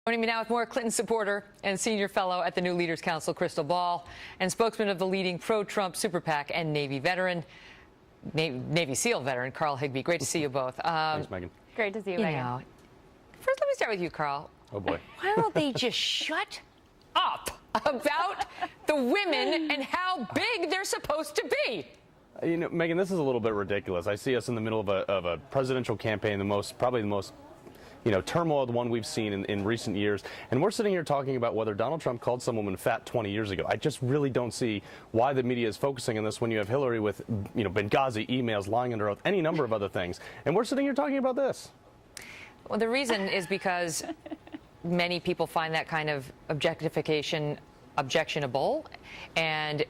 Joining me now with more Clinton supporter and senior fellow at the New Leaders Council, Krystal Ball, and spokesman of the leading pro-Trump super PAC and Navy SEAL veteran, Carl Higbie. Great to see you both. Thanks, Megyn. Great to see you, Megyn. First, let me start with you, Carl. Oh, boy. Why don't they just shut up about the women and how big they're supposed to be? You know, Megyn, this is a little bit ridiculous. I see us in the middle of a presidential campaign, probably the most turmoil, the one we've seen in recent years. And we're sitting here talking about whether Donald Trump called some woman fat 20 years ago. I just really don't see why the media is focusing on this when you have Hillary with, Benghazi emails, lying under oath, any number of other things. And we're sitting here talking about this. Well, the reason is because many people find that kind of objectification objectionable. And,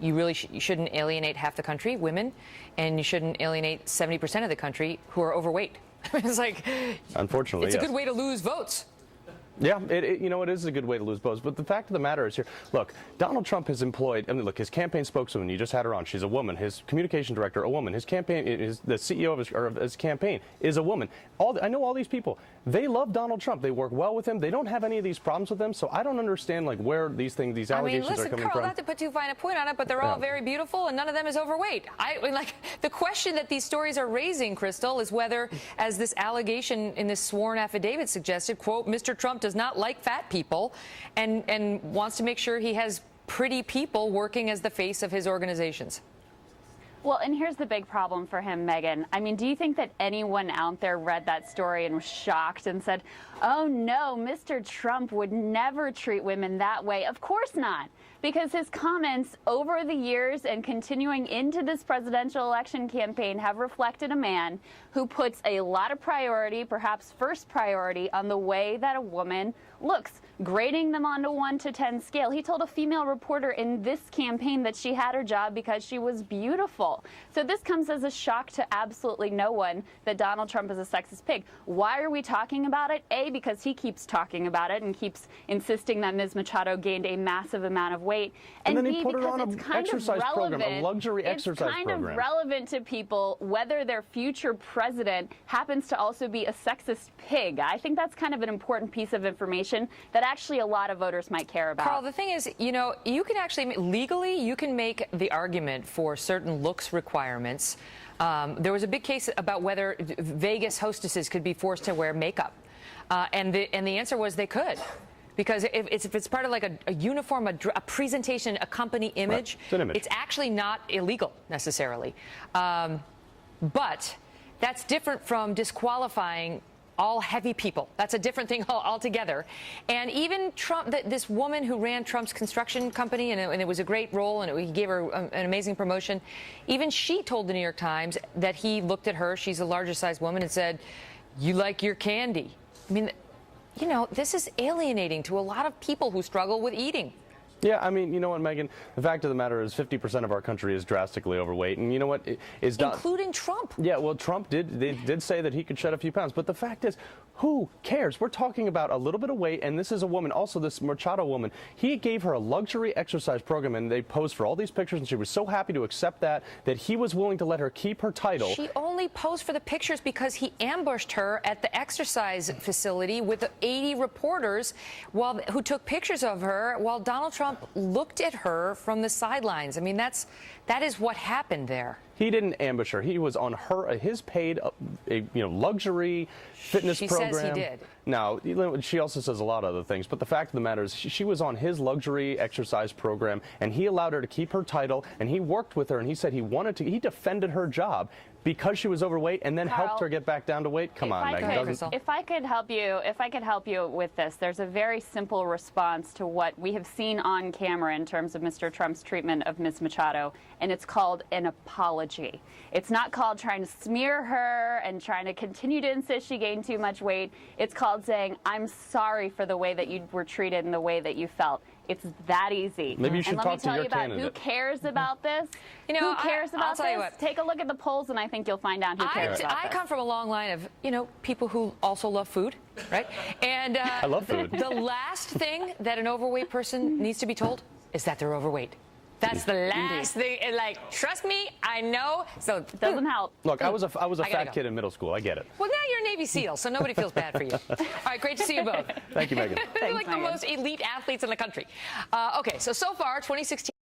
you really shouldn't alienate half the country, women, and you shouldn't alienate 70% of the country who are overweight. It's like, unfortunately, it's a good way to lose votes. Yeah, it is a good way to lose votes. But the fact of the matter is here, look, Donald Trump has employed, look, his campaign spokeswoman, you just had her on, she's a woman. His communication director, a woman. His campaign, the CEO of his campaign is a woman. I know all these people. They love Donald Trump. They work well with him. They don't have any of these problems with him. So I don't understand, where these allegations are coming Carl, from. not to put too fine a point on it, but they're all very beautiful, and none of them is overweight. The question that these stories are raising, Krystal, is whether, as this allegation in this sworn affidavit suggested, quote, Mr. Trump does not like fat people and wants to make sure he has pretty people working as the face of his organizations. Well, and here's the big problem for him, Megyn. Do you think that anyone out there read that story and was shocked and said, oh, no, Mr. Trump would never treat women that way? Of course not. Because his comments over the years and continuing into this presidential election campaign have reflected a man who puts a lot of priority, perhaps first priority, on the way that a woman looks, grading them on a 1 to 10 scale. He told a female reporter in this campaign that she had her job because she was beautiful. So this comes as a shock to absolutely no one that Donald Trump is a sexist pig. Why are we talking about it? A, because he keeps talking about it and keeps insisting that Ms. Machado gained a massive amount of weight. And then B, he put her on an exercise program, a luxury exercise program. It's kind of relevant to people whether their future president happens to also be a sexist pig. I think that's kind of an important piece of information that actually a lot of voters might care about. Carl, the thing is, you can actually, legally, you can make the argument for certain looks requirements. There was a big case about whether Vegas hostesses could be forced to wear makeup. And the answer was they could. Because if it's part of like a uniform, a presentation, a company image, right. It's actually not illegal necessarily. But that's different from disqualifying all heavy people. That's a different thing altogether. And even Trump, this woman who ran Trump's construction company, and it was a great role, and he gave her an amazing promotion, even she told the New York Times that he looked at her, she's a larger sized woman, and said, you like your candy. This is alienating to a lot of people who struggle with eating. Yeah, you know what, Megyn? The fact of the matter is 50% of our country is drastically overweight. And you know what? Including Trump. Yeah, well, Trump did say that he could shed a few pounds. But the fact is, who cares? We're talking about a little bit of weight, and this is a woman, also this Machado woman. He gave her a luxury exercise program, and they posed for all these pictures, and she was so happy to accept that he was willing to let her keep her title. She only posed for the pictures because he ambushed her at the exercise facility with 80 reporters who took pictures of her while Donald Trump looked at her from the sidelines. That is what happened there. He didn't ambush her. He was on his paid, luxury fitness program. She says he did. Now, she also says a lot of other things, but the fact of the matter is she was on his luxury exercise program, and he allowed her to keep her title, and he worked with her, and he said he defended her job because she was overweight, and then Carl, helped her get back down to weight. Come on, Megyn. If I could help you with this, there's a very simple response to what we have seen on camera in terms of Mr. Trump's treatment of Ms. Machado, and it's called an apology. It's not called trying to smear her and trying to continue to insist she gained too much weight. It's called saying, I'm sorry for the way that you were treated and the way that you felt. It's that easy. Maybe you should talk to your candidate. Who cares about this? Who cares about this? Take a look at the polls, and I think you'll find out who cares about this. I come from a long line of, people who also love food, right? And I love food. The last thing that an overweight person needs to be told is that they're overweight. That's the last thing. Like, trust me, I know. So It doesn't help. Look, I was a fat go. kid in middle school. I get it. Well, now you're a Navy SEAL, so nobody feels bad for you. All right, great to see you both. Thank you, Megyn. You're like Thanks, the Megyn. most elite athletes in the country. Okay, so far, 2016.